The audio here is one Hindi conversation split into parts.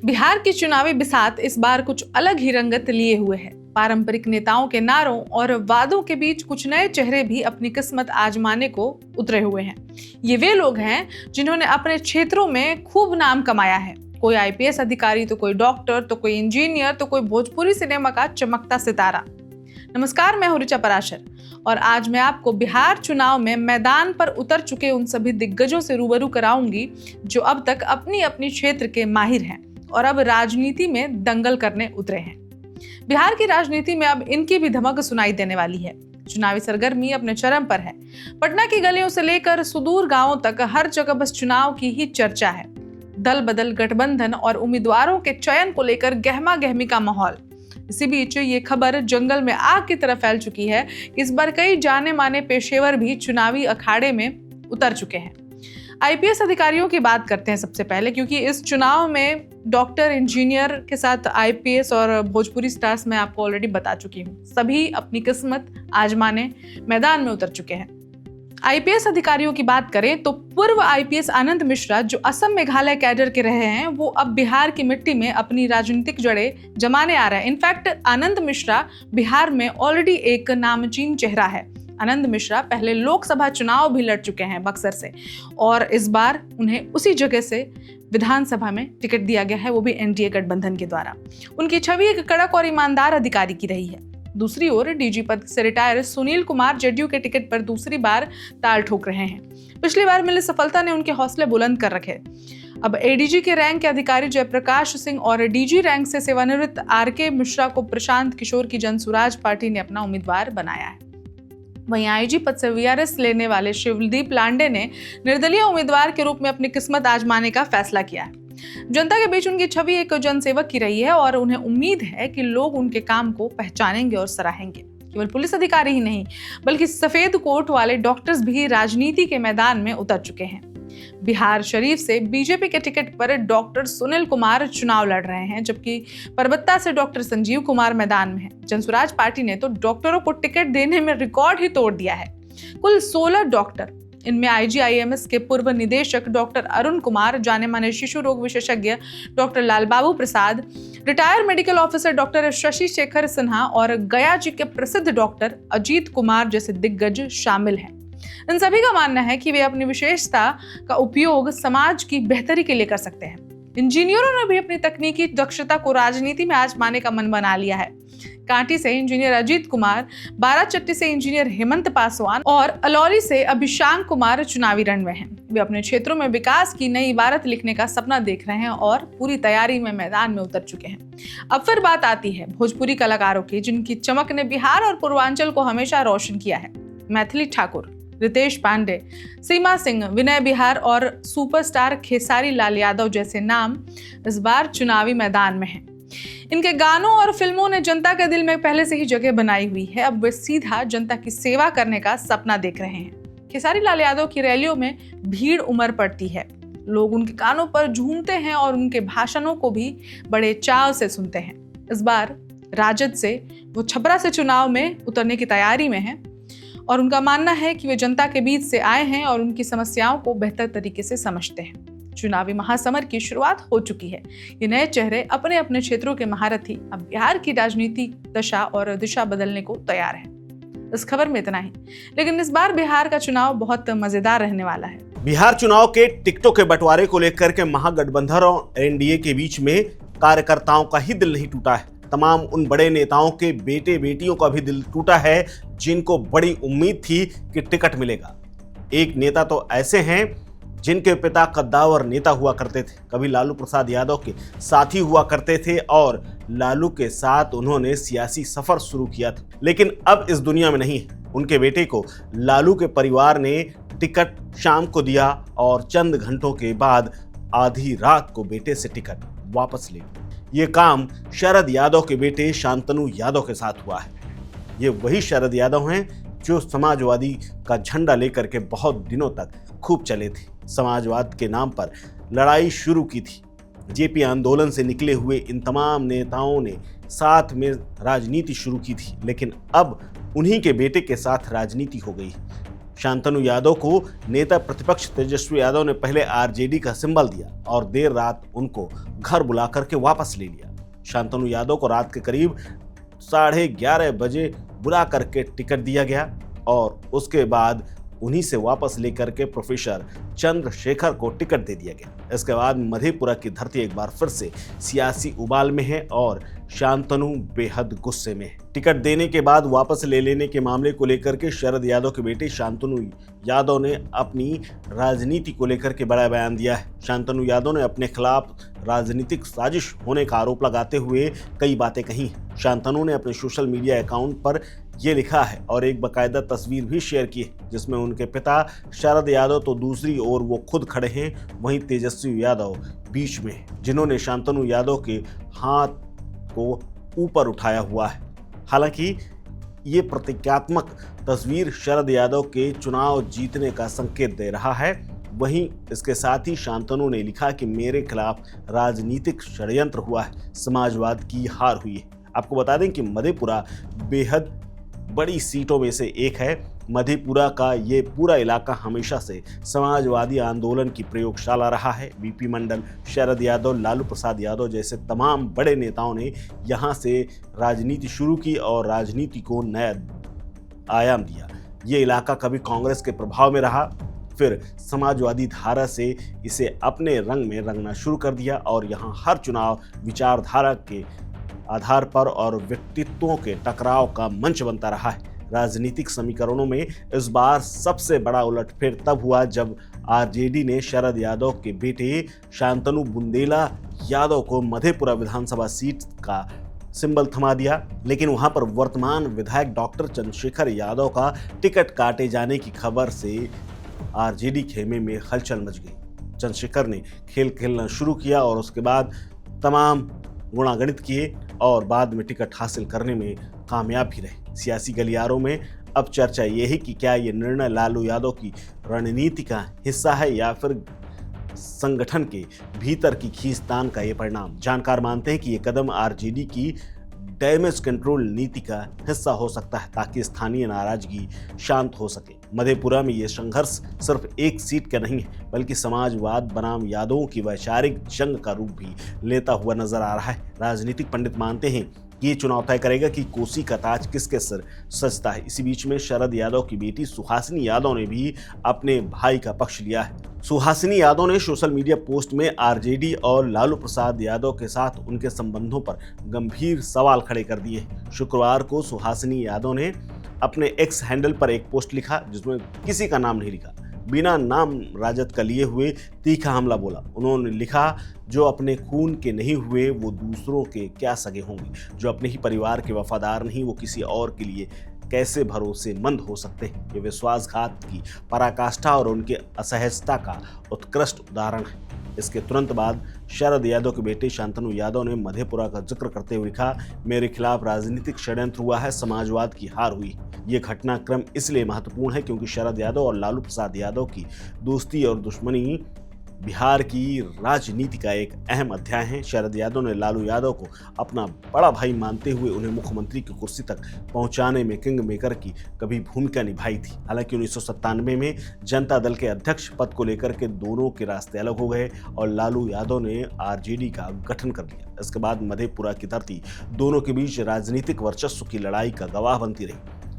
बिहार की चुनावी बिसात इस बार कुछ अलग ही रंगत लिए हुए है। पारंपरिक नेताओं के नारों और वादों के बीच कुछ नए चेहरे भी अपनी किस्मत आजमाने को उतरे हुए हैं। ये वे लोग हैं जिन्होंने अपने क्षेत्रों में खूब नाम कमाया है। कोई आईपीएस अधिकारी, तो कोई डॉक्टर, तो कोई इंजीनियर, तो कोई भोजपुरी सिनेमा का चमकता सितारा। नमस्कार, मैं हूं ऋचा पराशर और आज मैं आपको बिहार चुनाव में मैदान पर उतर चुके उन सभी दिग्गजों से रूबरू कराऊंगी जो अब तक अपनी अपनी क्षेत्र के माहिर हैं और अब राजनीति में दंगल करने उतरे हैं। बिहार की राजनीति में अब इनकी भी धमक सुनाई देने वाली है। चुनावी सरगर्मी अपने चरम पर है। पटना की गलियों से लेकर सुदूर गांवों तक हर जगह बस चुनाव की ही चर्चा है। दल बदल, गठबंधन और उम्मीदवारों के चयन को लेकर गहमा गहमी का माहौल। इसी बीच ये खबर जंगल में आग की तरह फैल चुकी है। इस बार कई जाने माने पेशेवर भी चुनावी अखाड़े में उतर चुके हैं। आईपीएस अधिकारियों की बात करते हैं सबसे पहले, क्योंकि इस चुनाव में डॉक्टर, इंजीनियर के साथ आईपीएस और भोजपुरी स्टार्स मैं आपको ऑलरेडी बता चुकी हूँ। सभी अपनी किस्मत आजमाने मैदान में उतर चुके हैं। आईपीएस अधिकारियों की बात करें तो पूर्व आईपीएस आनंद मिश्रा, जो असम मेघालय कैडर के रहे हैं, वो अब बिहार की मिट्टी में अपनी राजनीतिक जड़ें जमाने आ रहे हैं। इनफैक्ट आनंद मिश्रा बिहार में ऑलरेडी एक नामचीन चेहरा है। आनंद मिश्रा पहले लोकसभा चुनाव भी लड़ चुके हैं बक्सर से और इस बार उन्हें उसी जगह से विधानसभा में टिकट दिया गया है, वो भी एनडीए गठबंधन के द्वारा। उनकी छवि एक कड़क और ईमानदार अधिकारी की रही है। दूसरी ओर डीजी पद से रिटायर सुनील कुमार जेडीयू के टिकट पर दूसरी बार ताल ठोक रहे हैं। पिछली बार मिली सफलता ने उनके हौसले बुलंद कर रखे। अब एडीजी के रैंक के अधिकारी जयप्रकाश सिंह और डीजी रैंक से सेवानिवृत्त आरके मिश्रा को प्रशांत किशोर की जनसुराज पार्टी ने अपना उम्मीदवार बनाया है। वहीं आईजी पद से वीआरएस लेने वाले शिवदीप लांडे ने निर्दलीय उम्मीदवार के रूप में अपनी किस्मत आजमाने का फैसला किया है। जनता के बीच उनकी छवि एक जनसेवक की रही है और उन्हें उम्मीद है कि लोग उनके काम को पहचानेंगे और सराहेंगे। केवल पुलिस अधिकारी ही नहीं, बल्कि सफेद कोट वाले डॉक्टर्स भी राजनीति के मैदान में उतर चुके हैं। बिहार शरीफ से बीजेपी के टिकट पर डॉक्टर सुनील कुमार चुनाव लड़ रहे हैं, जबकि परबत्ता से डॉक्टर संजीव कुमार मैदान में है। जनसुराज पार्टी ने तो डॉक्टरों को टिकट देने में रिकॉर्ड ही तोड़ दिया है। कुल 16 डॉक्टर, इनमें आईजीआईएमएस के पूर्व निदेशक डॉक्टर अरुण कुमार, जाने माने शिशु रोग विशेषज्ञ doctor Lalbabu Prasad, retire medical officer doctor Shashi Shekhar Sinha और गया जी के प्रसिद्ध डॉक्टर अजीत कुमार जैसे दिग्गज शामिल हैं। इन सभी का मानना है कि वे अपनी विशेषता का उपयोग समाज की बेहतरी के लिए कर सकते हैं। इंजीनियरों ने भी अपनी तकनीकी दक्षता को राजनीति में आजमाने का मन बना लिया है। कांटी से इंजीनियर अजीत कुमार, बाराचट्टी से इंजीनियर हेमंत पासवान और अलौली से अभिशांक कुमार चुनावी रण में हैं। वे अपने क्षेत्रों में विकास की नई इबारत लिखने का सपना देख रहे हैं और पूरी तैयारी में मैदान में उतर चुके हैं। अब फिर बात आती है भोजपुरी कलाकारों की, जिनकी चमक ने बिहार और पूर्वांचल को हमेशा रोशन किया है। मैथिली ठाकुर, रितेश पांडे, सीमा सिंह, विनय बिहार और सुपरस्टार खेसारी लाल यादव जैसे नाम इस बार चुनावी मैदान में हैं। इनके गानों और फिल्मों ने जनता के दिल में पहले से ही जगह बनाई हुई है। अब वे सीधा जनता की सेवा करने का सपना देख रहे हैं। खेसारी लाल यादव की रैलियों में भीड़ उमड़ पड़ती है। लोग उनके गानों पर झूमते हैं और उनके भाषणों को भी बड़े चाव से सुनते हैं। इस बार राजद से वो छपरा से चुनाव में उतरने की तैयारी में है और उनका मानना है कि वे जनता के बीच से आए हैं और उनकी समस्याओं को बेहतर तरीके से समझते हैं। चुनावी महासमर की शुरुआत हो चुकी है। ये नए चेहरे अपने अपने क्षेत्रों के महारथी अब बिहार की राजनीतिक दशा और दिशा बदलने को तैयार है। इस खबर में इतना ही, लेकिन इस बार बिहार का चुनाव बहुत मजेदार रहने वाला है। बिहार चुनाव के टिकटों के बंटवारे को लेकर के महागठबंधन और एनडीए के बीच में कार्यकर्ताओं का ही दिल नहीं टूटा है। तमाम उन बड़े नेताओं के बेटे बेटियों का भी दिल टूटा है, जिनको बड़ी उम्मीद थी कि टिकट मिलेगा। एक नेता तो ऐसे हैं जिनके पिता कद्दावर नेता हुआ करते थे, कभी लालू प्रसाद यादव के साथी हुआ करते थे और लालू के साथ उन्होंने सियासी सफर शुरू किया था, लेकिन अब इस दुनिया में नहीं है। उनके बेटे को लालू के परिवार ने टिकट शाम को दिया और चंद घंटों के बाद आधी रात को बेटे से टिकट वापस ले। ये काम शरद यादव के बेटे शांतनु यादव के साथ हुआ है। ये वही शरद यादव हैं जो समाजवादी का झंडा लेकर के बहुत दिनों तक खूब चले थे। समाजवाद के नाम पर लड़ाई शुरू की थी। जेपी आंदोलन से निकले हुए इन तमाम नेताओं ने साथ में राजनीति शुरू की थी, लेकिन अब उन्हीं के बेटे के साथ राजनीति हो गई। शांतनु यादव को नेता प्रतिपक्ष तेजस्वी यादव ने पहले आरजेडी का सिंबल दिया और देर रात उनको घर बुला करके वापस ले लिया। शांतनु यादव को रात के करीब 11:30 बजे बुला करके टिकट दिया गया और उसके बाद उन्हीं से वापस लेकर के प्रोफेसर चंद्रशेखर को टिकट दे दिया गया। इसके बाद मधेपुरा की धरती एक बार फिर से सियासी उबाल में है और शांतनु बेहद गुस्से में है। टिकट देने के बाद वापस ले लेने के मामले को लेकर के शरद यादव के बेटे शांतनु यादव ने अपनी राजनीति को लेकर के बड़ा बयान दिया है। शांतनु यादव ने अपने खिलाफ राजनीतिक साजिश होने का आरोप लगाते हुए कई बातें कही। शांतनु ने अपने सोशल मीडिया अकाउंट पर ये लिखा है और एक बाकायदा तस्वीर भी शेयर की है जिसमें उनके पिता शरद यादव तो दूसरी ओर वो खुद खड़े हैं, वहीं तेजस्वी यादव बीच में, जिन्होंने शांतनु यादव के हाथ को ऊपर उठाया हुआ है। हालांकि ये प्रतीकात्मक तस्वीर शरद यादव के चुनाव जीतने का संकेत दे रहा है। वहीं इसके साथ ही शांतनु ने लिखा कि मेरे खिलाफ राजनीतिक षड्यंत्र हुआ है, समाजवाद की हार हुई है। आपको बता दें कि मधेपुरा बेहद बड़ी सीटों में से एक है। मधेपुरा का ये पूरा इलाका हमेशा से समाजवादी आंदोलन की प्रयोगशाला रहा है। बीपी मंडल, शरद यादव, लालू प्रसाद यादव जैसे तमाम बड़े नेताओं ने यहाँ से राजनीति शुरू की और राजनीति को नया आयाम दिया। ये इलाका कभी कांग्रेस के प्रभाव में रहा, फिर समाजवादी धारा से इसे अपने रंग में रंगना शुरू कर दिया और यहाँ हर चुनाव विचारधारा के आधार पर और व्यक्तित्वों के टकराव का मंच बनता रहा है। राजनीतिक समीकरणों में इस बार सबसे बड़ा उलटफेर तब हुआ जब आरजेडी ने शरद यादव के बेटे शांतनु बुंदेला यादव को मधेपुरा विधानसभा सीट का सिंबल थमा दिया। लेकिन वहां पर वर्तमान विधायक डॉक्टर चंद्रशेखर यादव का टिकट काटे जाने की खबर से आरजेडी खेमे में हलचल मच गई। चंद्रशेखर ने खेल खेलना शुरू किया और उसके बाद तमाम गुणागणित किए और बाद में टिकट हासिल करने में कामयाब भी रहे। सियासी गलियारों में अब चर्चा ये है कि क्या ये निर्णय लालू यादव की रणनीति का हिस्सा है या फिर संगठन के भीतर की खींचतान का ये परिणाम। जानकार मानते हैं कि ये कदम आरजेडी की डैमेज कंट्रोल नीति का हिस्सा हो सकता है ताकि स्थानीय नाराजगी शांत हो सके। मधेपुरा में ये संघर्ष सिर्फ एक सीट का नहीं है बल्कि समाजवाद बनाम यादवों की वैचारिक जंग का रूप भी लेता हुआ नजर आ रहा है। राजनीतिक पंडित मानते हैं कि ये चुनाव तय करेगा कि कोसी का ताज किसके सिर सजता है। इसी बीच में शरद यादव की बेटी सुहासिनी यादव ने भी अपने भाई का पक्ष लिया है। सुहासिनी यादव ने सोशल मीडिया पोस्ट में आरजेडी और लालू प्रसाद यादव के साथ उनके संबंधों पर गंभीर सवाल खड़े कर दिए। शुक्रवार को सुहासिनी यादव ने अपने एक्स हैंडल पर एक पोस्ट लिखा जिसमें किसी का नाम नहीं लिखा, बिना नाम राजद का लिए हुए तीखा हमला बोला। उन्होंने लिखा, जो अपने खून के नहीं हुए वो दूसरों के क्या सगे होंगे, जो अपने ही परिवार के वफादार नहीं वो किसी और के लिए कैसे भरोसेमंद हो सकते हैं। ये विश्वासघात की पराकाष्ठा और उनके असहजता का उत्कृष्ट उदाहरण है। इसके तुरंत बाद शरद यादव के बेटे शांतनु यादव ने मधेपुरा का जिक्र करते हुए लिखा, मेरे खिलाफ राजनीतिक षड्यंत्र हुआ है, समाजवाद की हार हुई। ये घटनाक्रम इसलिए महत्वपूर्ण है क्योंकि शरद यादव और लालू प्रसाद यादव की दोस्ती और दुश्मनी बिहार की राजनीति का एक अहम अध्याय है। शरद यादव ने लालू यादव को अपना बड़ा भाई मानते हुए उन्हें मुख्यमंत्री की कुर्सी तक पहुंचाने में किंग मेकर की कभी भूमिका निभाई थी। हालांकि 1997 में जनता दल के अध्यक्ष पद को लेकर के दोनों के रास्ते अलग हो गए और लालू यादव ने आरजेडी का गठन कर लिया। इसके बाद मधेपुरा की धरती दोनों के बीच राजनीतिक वर्चस्व की लड़ाई का गवाह बनती रही।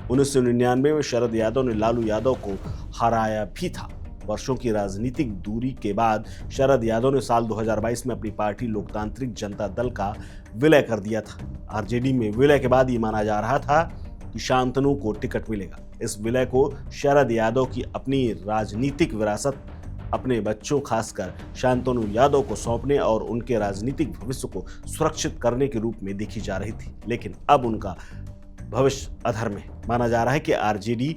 1999 में शरद यादव ने लालू यादव को हराया भी था। वर्षों की राजनीतिक दूरी के बाद शरद यादव ने साल 2022 में अपनी पार्टी लोकतांत्रिक जनता दल का विलय कर दिया था। आरजेडी में विलय के बाद ये माना जा रहा था कि शांतनु को टिकट मिलेगा। इस विलय को शरद यादव की अपनी राजनीतिक विरासत अपने बच्चों खासकर शांतनु यादव को सौंपने और उनके राजनीतिक भविष्य को सुरक्षित करने के रूप में देखी जा रही थी। लेकिन अब उनका भविष्य अधर में माना जा रहा है कि आरजेडी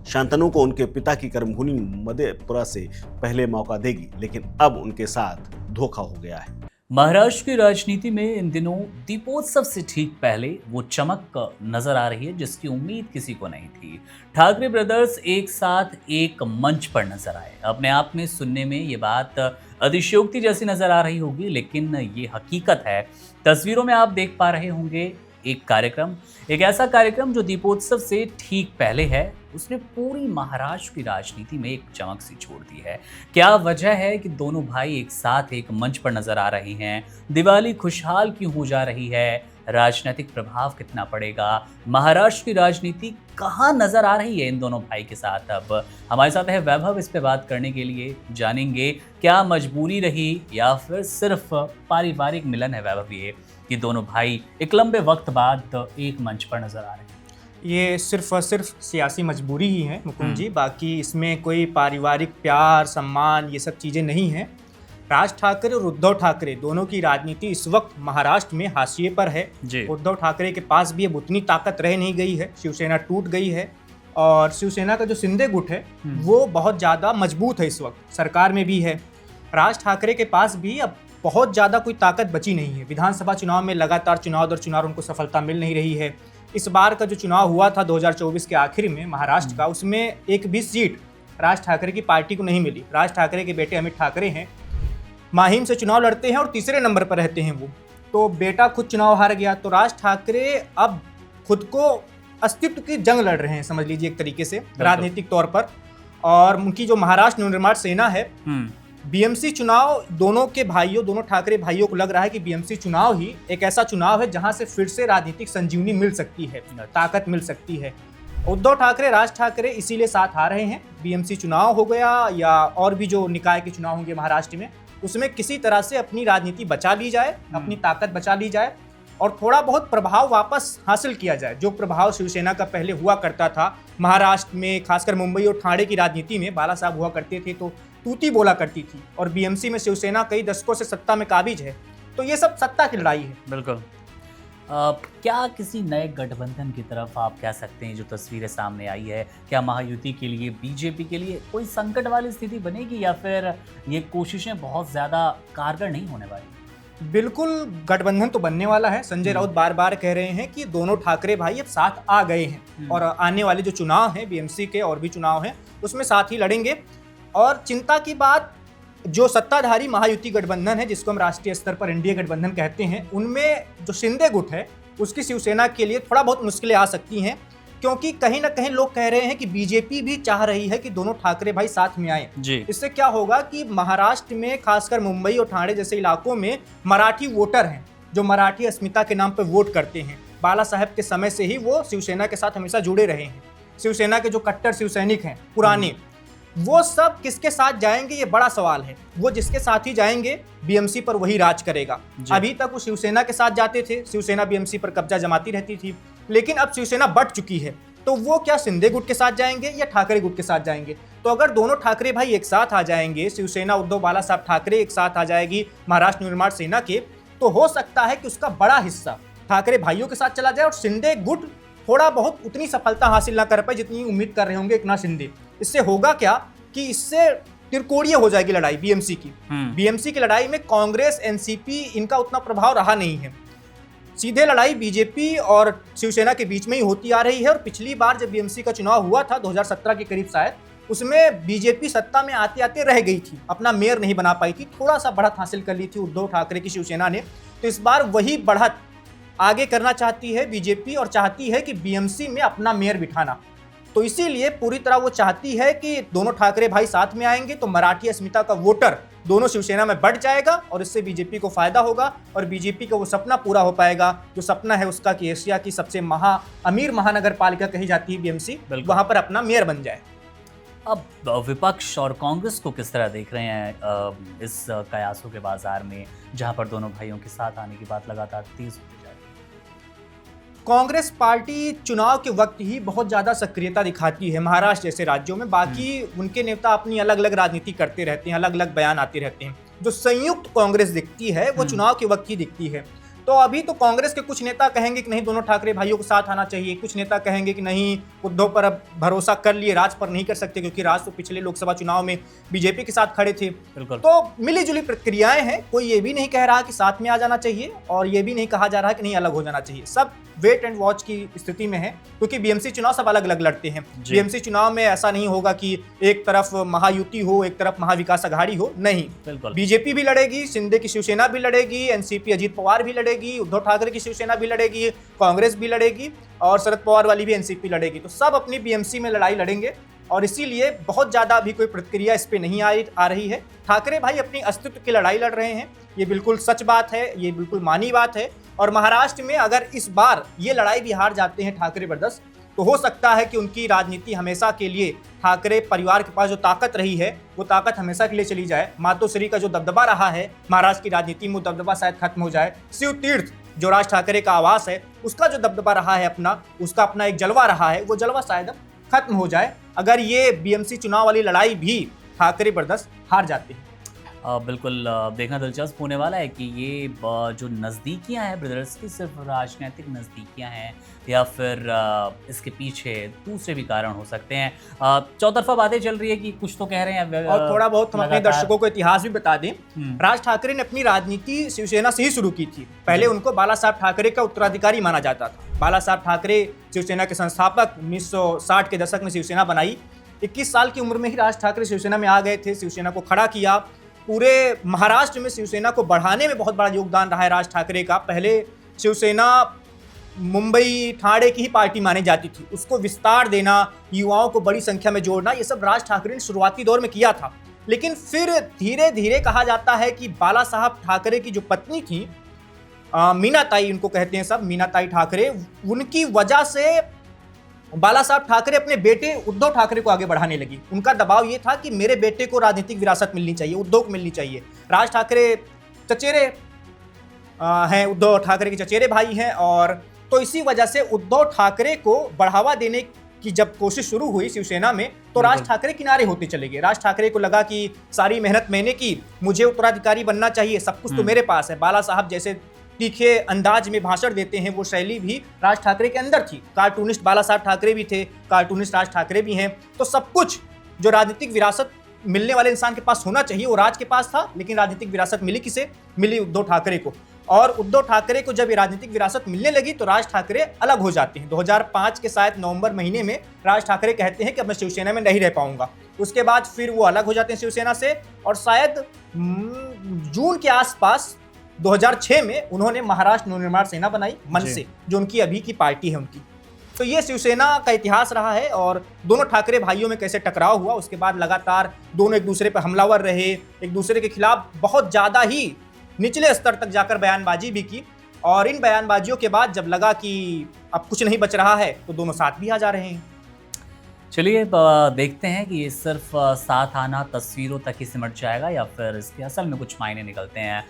शांतनु को उनके पिता की कर्मभूमि मधेपुरा से पहले मौका देगी, लेकिन अब उनके साथ धोखा हो गया है। महाराष्ट्र की राजनीति में इन दिनों दीपोत्सव से ठीक पहले वो चमक नजर आ रही है जिसकी उम्मीद किसी को नहीं थी। ठाकरे ब्रदर्स एक साथ एक मंच पर नजर आए। अपने आप में सुनने में ये बात अतिशयोक्ति जैसी नजर आ रही होगी, लेकिन ये हकीकत है। तस्वीरों में आप देख पा रहे होंगे एक कार्यक्रम, एक ऐसा कार्यक्रम जो दीपोत्सव से ठीक पहले है, उसने पूरी महाराष्ट्र की राजनीति में एक चमक सी छोड़ दी है। क्या वजह है कि दोनों भाई एक साथ एक मंच पर नजर आ रहे हैं? दिवाली खुशहाल क्यों हो जा रही है? राजनीतिक प्रभाव कितना पड़ेगा? महाराष्ट्र की राजनीति कहाँ नजर आ रही है इन दोनों भाई के साथ? अब हमारे साथ है वैभव इस पे बात करने के लिए। जानेंगे क्या मजबूरी रही या फिर सिर्फ पारिवारिक मिलन है वैभव ये कि दोनों भाई एक लंबे वक्त बाद एक मंच पर नजर आ रहे हैं? ये सिर्फ और सिर्फ सियासी मजबूरी ही है मुकुंद जी, बाकी इसमें कोई पारिवारिक प्यार सम्मान ये सब चीज़ें नहीं हैं। राज ठाकरे और उद्धव ठाकरे दोनों की राजनीति इस वक्त महाराष्ट्र में हाशिए पर है। उद्धव ठाकरे के पास भी अब उतनी ताकत रह नहीं गई है, शिवसेना टूट गई है और शिवसेना का जो शिंदे गुट है वो बहुत ज़्यादा मजबूत है, इस वक्त सरकार में भी है। राज ठाकरे के पास भी अब बहुत ज़्यादा कोई ताकत बची नहीं है। विधानसभा चुनाव में लगातार चुनाव दर चुनाव उनको सफलता मिल नहीं रही है। इस बार का जो चुनाव हुआ था 2024 के आखिर में महाराष्ट्र का, उसमें एक भी सीट राज ठाकरे की पार्टी को नहीं मिली। राज ठाकरे के बेटे अमित ठाकरे हैं, माहिम से चुनाव लड़ते हैं और तीसरे नंबर पर रहते हैं वो, तो बेटा खुद चुनाव हार गया। तो राज ठाकरे अब खुद को अस्तित्व की जंग लड़ रहे हैं, समझ लीजिए एक तरीके से राजनीतिक तौर पर। और उनकी जो महाराष्ट्र नवनिर्माण सेना है, बीएमसी चुनाव दोनों के भाइयों, दोनों ठाकरे भाइयों को लग रहा है कि बीएमसी चुनाव ही एक ऐसा चुनाव है जहां से फिर से राजनीतिक संजीवनी मिल सकती है, ताकत मिल सकती है। उद्धव ठाकरे, राज ठाकरे इसीलिए साथ आ रहे हैं। बीएमसी चुनाव हो गया या और भी जो निकाय के चुनाव होंगे महाराष्ट्र में, उसमें किसी तरह से अपनी राजनीति बचा ली जाए, अपनी ताकत बचा ली जाए और थोड़ा बहुत प्रभाव वापस हासिल किया जाए। जो प्रभाव शिवसेना का पहले हुआ करता था महाराष्ट्र में, खासकर मुंबई और ठाणे की राजनीति में, बाला साहब हुआ करते थे तो तूती बोला करती थी, और बीएमसी में शिवसेना कई दशकों से सत्ता में काबिज है। तो ये सब सत्ता की लड़ाई है। बिल्कुल। क्या किसी नए गठबंधन की तरफ आप कह सकते हैं जो तस्वीरें सामने आई है, क्या महायुति के लिए, बीजेपी के लिए कोई संकट वाली स्थिति बनेगी या फिर ये कोशिशें बहुत ज़्यादा कारगर नहीं होने वाली? बिल्कुल गठबंधन तो बनने वाला है। संजय राउत बार बार कह रहे हैं कि दोनों ठाकरे भाई अब साथ आ गए हैं और आने वाले जो चुनाव हैं बीएमसी के और भी चुनाव हैं उसमें साथ ही लड़ेंगे। और चिंता की बात, जो सत्ताधारी महायुति गठबंधन है जिसको हम राष्ट्रीय स्तर पर एनडीए गठबंधन कहते हैं, उनमें जो शिंदे गुट है उसकी शिवसेना के लिए थोड़ा बहुत मुश्किलें आ सकती हैं, क्योंकि कहीं ना कहीं लोग कह रहे हैं कि बीजेपी भी चाह रही है कि दोनों ठाकरे भाई साथ में आए। इससे क्या होगा कि महाराष्ट्र में खासकर मुंबई और ठाणे जैसे इलाकों में मराठी वोटर हैं जो मराठी अस्मिता के नाम पर वोट करते हैं। बाला साहब के समय से ही वो शिवसेना के साथ हमेशा जुड़े रहे हैं। शिवसेना के जो कट्टर शिवसैनिक हैं पुराने, वो सब किसके साथ जाएंगे ये बड़ा सवाल है। वो जिसके साथ ही जाएंगे बीएमसी पर वही राज करेगा। अभी तक वो शिवसेना के साथ जाते थे, शिवसेना बीएमसी पर कब्जा जमाती रहती थी, लेकिन अब शिवसेना बट चुकी है। तो वो क्या शिंदे गुट के साथ जाएंगे या ठाकरे गुट के साथ जाएंगे? तो अगर दोनों ठाकरे भाई एक साथ आ जाएंगे, शिवसेना उद्धव बाला साहब ठाकरे एक साथ आ जाएगी महाराष्ट्र निर्माण सेना के, तो हो सकता है कि उसका बड़ा हिस्सा ठाकरे भाइयों के साथ चला जाए और शिंदे गुट थोड़ा बहुत उतनी सफलता हासिल ना कर पाए जितनी उम्मीद कर रहे होंगे एकनाथ शिंदे। इससे होगा क्या कि इससे तिरकोड़िए हो जाएगी लड़ाई बीएमसी की। बीएमसी की लड़ाई में कांग्रेस, एनसीपी इनका उतना प्रभाव रहा नहीं है। सीधे लड़ाई बीजेपी और शिवसेना के बीच में ही होती आ रही है। और पिछली बार जब बीएमसी का चुनाव हुआ था 2017 के करीब शायद, उसमें बीजेपी सत्ता में आते आते रह गई थी, अपना मेयर नहीं बना पाई थी, थोड़ा सा बढ़त हासिल कर ली थी उद्धव ठाकरे की शिवसेना ने। तो इस बार वही बढ़त आगे करना चाहती है बीजेपी और चाहती है कि बीएमसी में अपना मेयर बिठाना। तो इसीलिए पूरी तरह वो चाहती है कि दोनों ठाकरे भाई साथ में आएंगे तो मराठी अस्मिता का वोटर दोनों शिवसेना में बढ़ जाएगा और इससे बीजेपी को फायदा होगा और बीजेपी का वो सपना पूरा हो पाएगा जो सपना है उसका कि एशिया की सबसे अमीर महानगर पालिका कही जाती है बीएमसी, वहां पर अपना मेयर बन जाए। अब विपक्ष और कांग्रेस को किस तरह देख रहे हैं इस कयासों के बाजार में, जहां पर दोनों भाइयों के साथ आने की बात लगातार तेज होती जा रही है? कांग्रेस पार्टी चुनाव के वक्त ही बहुत ज़्यादा सक्रियता दिखाती है महाराष्ट्र जैसे राज्यों में। बाकी उनके नेता अपनी अलग अलग राजनीति करते रहते हैं, अलग अलग बयान आते रहते हैं। जो संयुक्त कांग्रेस दिखती है वो चुनाव के वक्त ही दिखती है। तो अभी तो कांग्रेस के कुछ नेता कहेंगे कि नहीं दोनों ठाकरे भाइयों को साथ आना चाहिए, कुछ नेता कहेंगे कि नहीं उद्धव पर अब भरोसा कर लिए, राज पर नहीं कर सकते क्योंकि राज तो पिछले लोकसभा चुनाव में बीजेपी के साथ खड़े थे। तो मिली जुली प्रतिक्रियाएं हैं, कोई ये भी नहीं कह रहा कि साथ में आ जाना चाहिए और ये भी नहीं कहा जा रहा कि नहीं अलग हो जाना चाहिए। सब वेट एंड वॉच की स्थिति में है, क्योंकि बीएमसी चुनाव सब अलग अलग लड़ते हैं। जी। बीएमसी चुनाव में ऐसा नहीं होगा कि एक तरफ महायुति हो, एक तरफ महाविकास अघाड़ी हो, नहीं। बिल्कुल। बीजेपी भी लड़ेगी, शिंदे की शिवसेना भी लड़ेगी, एनसीपी अजीत पवार भी लड़ेगी, उद्धव ठाकरे की शिवसेना भी लड़ेगी, कांग्रेस भी लड़ेगी और शरद पवार वाली भी एनसीपी लड़ेगी। तो सब अपनी बीएमसी में लड़ाई लड़ेंगे और इसीलिए बहुत ज़्यादा अभी कोई प्रतिक्रिया इस पे नहीं आ रही है। ठाकरे भाई अपनी अस्तित्व की लड़ाई लड़ रहे हैं, ये बिल्कुल सच बात है, ये बिल्कुल मानी बात है। और महाराष्ट्र में अगर इस बार ये लड़ाई भी हार जाते हैं ठाकरे ब्रदर्स, तो हो सकता है कि उनकी राजनीति हमेशा के लिए, ठाकरे परिवार के पास जो ताकत रही है वो ताकत हमेशा के लिए चली जाए। मातोश्री का जो दबदबा रहा है महाराष्ट्र की राजनीति में, वो दबदबा शायद खत्म हो जाए। शिव तीर्थ जो राज ठाकरे का आवास है, उसका जो दबदबा रहा है अपना, उसका अपना एक जलवा रहा है, वो जलवा शायद अब खत्म हो जाए अगर ये बीएमसी चुनाव वाली लड़ाई भी ठाकरे ब्रदर्स हार जाते हैं। बिल्कुल देखना दिलचस्प होने वाला है कि ये जो नज़दीकियां हैं ब्रदर्स की सिर्फ राजनीतिक नज़दीकियां हैं या फिर इसके पीछे दूसरे भी कारण हो सकते हैं। चौतरफा बातें चल रही है कि कुछ तो कह रहे हैं और थोड़ा बहुत हम अपने लगातार। दर्शकों को इतिहास भी बता दें। राज ठाकरे ने अपनी राजनीति शिवसेना से ही शुरू की थी। पहले उनको बाला साहब ठाकरे का उत्तराधिकारी माना जाता था। बाला साहब ठाकरे शिवसेना के संस्थापक, 1960 के दशक में शिवसेना बनाई। 21 साल की उम्र में ही राज ठाकरे शिवसेना में आ गए थे, शिवसेना को खड़ा किया। पूरे महाराष्ट्र में शिवसेना को बढ़ाने में बहुत बड़ा योगदान रहा है राज ठाकरे का। पहले शिवसेना मुंबई ठाणे की ही पार्टी मानी जाती थी, उसको विस्तार देना, युवाओं को बड़ी संख्या में जोड़ना, ये सब राज ठाकरे ने शुरुआती दौर में किया था। लेकिन फिर धीरे धीरे कहा जाता है कि बाला साहब ठाकरे की जो पत्नी थी, मीनाताई उनको कहते हैं सब, मीनाताई ठाकरे, उनकी वजह से बाला साहब ठाकरे अपने बेटे उद्धव ठाकरे को आगे बढ़ाने लगी। उनका दबाव ये था कि मेरे बेटे को राजनीतिक विरासत मिलनी चाहिए, उद्धव को मिलनी चाहिए। राज ठाकरे चचेरे हैं, उद्धव ठाकरे के चचेरे भाई हैं, और तो इसी वजह से उद्धव ठाकरे को बढ़ावा देने की जब कोशिश शुरू हुई शिवसेना में, तो राज ठाकरे किनारे होते चले गए। राज ठाकरे को लगा कि सारी मेहनत मैंने की, मुझे उत्तराधिकारी बनना चाहिए, सब कुछ तो मेरे पास है। बाला साहब जैसे तीखे अंदाज में भाषण देते हैं, वो शैली भी राज ठाकरे के अंदर थी। कार्टूनिस्ट बाला साहब ठाकरे भी थे, कार्टूनिस्ट राज ठाकरे भी हैं। तो सब कुछ जो राजनीतिक विरासत मिलने वाले इंसान के पास होना चाहिए वो राज के पास था। लेकिन राजनीतिक विरासत मिली किसे? मिली उद्धव ठाकरे को। और उद्धव ठाकरे को जब ये राजनीतिक विरासत मिलने लगी तो राज ठाकरे अलग हो जाते हैं। 2005 के शायद नवंबर महीने में राज ठाकरे कहते हैं कि अब मैं शिवसेना में नहीं रह पाऊंगा। उसके बाद फिर वो अलग हो जाते हैं शिवसेना से, और शायद जून के आसपास 2006 में उन्होंने महाराष्ट्र नवनिर्माण सेना बनाई, मन से, जो उनकी अभी की पार्टी है उनकी। तो ये शिवसेना का इतिहास रहा है। और दोनों ठाकरे भाइयों में कैसे टकराव हुआ, उसके बाद लगातार दोनों एक दूसरे पर हमलावर रहे, एक दूसरे के खिलाफ बहुत ज़्यादा ही निचले स्तर तक जाकर बयानबाजी भी की। और इन बयानबाजियों के बाद जब लगा कि अब कुछ नहीं बच रहा है तो दोनों साथ भी आ जा रहे हैं। चलिए देखते हैं कि ये सिर्फ साथ आना तस्वीरों तक ही सिमट जाएगा या फिर इसके असल में कुछ मायने निकलते हैं।